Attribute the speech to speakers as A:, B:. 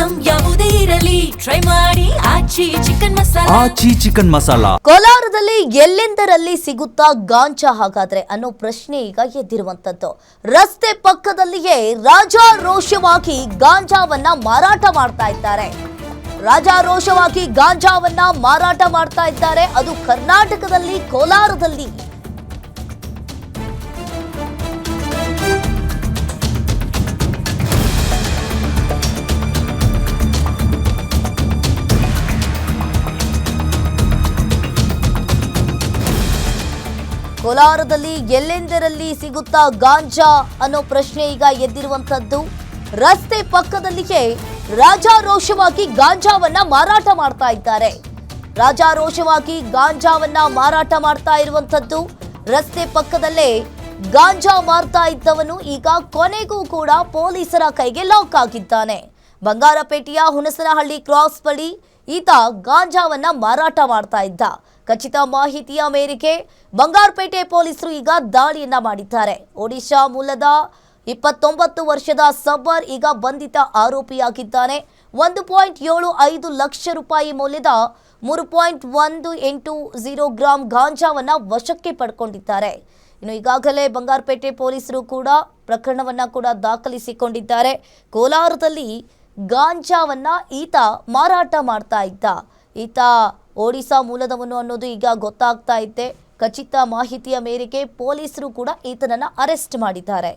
A: Item ಯಾವುದೇ ಇರಲಿ try ಮಾಡಿ ಆಚಿ ಚಿಕನ್ ಮಸಾಲಾ.
B: ಕೋಲಾರದಲ್ಲಿ ಎಲ್ಲೆಂದರಲ್ಲಿ ಸಿಗುತ್ತಾ ಗಾಂಜಾ ಹಾಗಾದ್ರೆ ಅನ್ನೋ ಪ್ರಶ್ನೆ ಈಗ ಎದ್ದಿರುವಂತದ್ದು. ರಸ್ತೆ ಪಕ್ಕದಲ್ಲಿಯೇ ರಾಜಾರೋಷವಾಗಿ ಗಾಂಜಾವನ್ನ ಮಾರಾಟ ಮಾಡ್ತಾ ಇದ್ದಾರೆ. ರಾಜಾರೋಷವಾಗಿ ಗಾಂಜಾವನ್ನ ಮಾರಾಟ ಮಾಡ್ತಾ ಇದ್ದಾರೆ. ಅದು ಕರ್ನಾಟಕದಲ್ಲಿ ಕೋಲಾರದಲ್ಲಿ. ಕೋಲಾರದಲ್ಲಿ ಎಲ್ಲೆಂದರಲ್ಲಿ ಸಿಗುತ್ತಾ ಗಾಂಜಾ ಅನ್ನೋ ಪ್ರಶ್ನೆ ಈಗ ಎದ್ದಿರುವಂತದ್ದು. ರಸ್ತೆ ಪಕ್ಕದಲ್ಲಿಯೇ ರಾಜಾರೋಷವಾಗಿ ಗಾಂಜಾವನ್ನ ಮಾರಾಟ ಮಾಡ್ತಾ ಇದ್ದಾರೆ. ರಾಜಾರೋಷವಾಗಿ ಗಾಂಜಾವನ್ನ ಮಾರಾಟ ಮಾಡ್ತಾ ಇರುವಂತದ್ದು. ರಸ್ತೆ ಪಕ್ಕದಲ್ಲೇ ಗಾಂಜಾ ಮಾರ್ತಾ ಇದ್ದವನು ಈಗ ಕೊನೆಗೂ ಕೂಡ ಪೊಲೀಸರ ಕೈಗೆ ಲಾಕ್ ಆಗಿದ್ದಾನೆ. ಬಂಗಾರಪೇಟೆಯ ಹುಣಸನಹಳ್ಳಿ ಕ್ರಾಸ್ ಬಳಿ ಈತ ಗಾಂಜಾವನ್ನ ಮಾರಾಟ ಮಾಡ್ತಾ ಇದ್ದ. ಖಚಿತ ಮಾಹಿತಿಯ ಮೇರೆಗೆ ಬಂಗಾರಪೇಟೆ ಪೊಲೀಸರು ಈಗ ದಾಳಿಯನ್ನ ಮಾಡಿದ್ದಾರೆ. ಒಡಿಶಾ ಮೂಲದ 29 ವರ್ಷದ ಸಬ್ಬರ್ ಈಗ ಬಂಧಿತ ಆರೋಪಿಯಾಗಿದ್ದಾನೆ. 1.75 ಲಕ್ಷ ರೂಪಾಯಿ ಮೌಲ್ಯದ 3.180 ಗ್ರಾಂ ಗಾಂಜಾವನ್ನ ವಶಕ್ಕೆ ಪಡ್ಕೊಂಡಿದ್ದಾರೆ. ಇನ್ನು ಈಗಾಗಲೇ ಬಂಗಾರಪೇಟೆ ಪೊಲೀಸರು ಕೂಡ ಪ್ರಕರಣವನ್ನ ಕೂಡ ದಾಖಲಿಸಿಕೊಂಡಿದ್ದಾರೆ. ಕೋಲಾರದಲ್ಲಿ ಗಾಂಜಾವನ್ನ ಈತ ಮಾರಾಟ ಮಾಡ್ತಾ ಇದ್ದ. ಈತ ಒಡಿಶಾ ಮೂಲದವನು ಅನ್ನೋದು ಈಗ ಗೊತ್ತಾಗ್ತಾ ಇದೆ. ಖಚಿತ ಮಾಹಿತಿಯ ಮೇರೆಗೆ ಪೊಲೀಸರು ಕೂಡ ಈತನನ್ನ ಅರೆಸ್ಟ್ ಮಾಡಿದ್ದಾರೆ.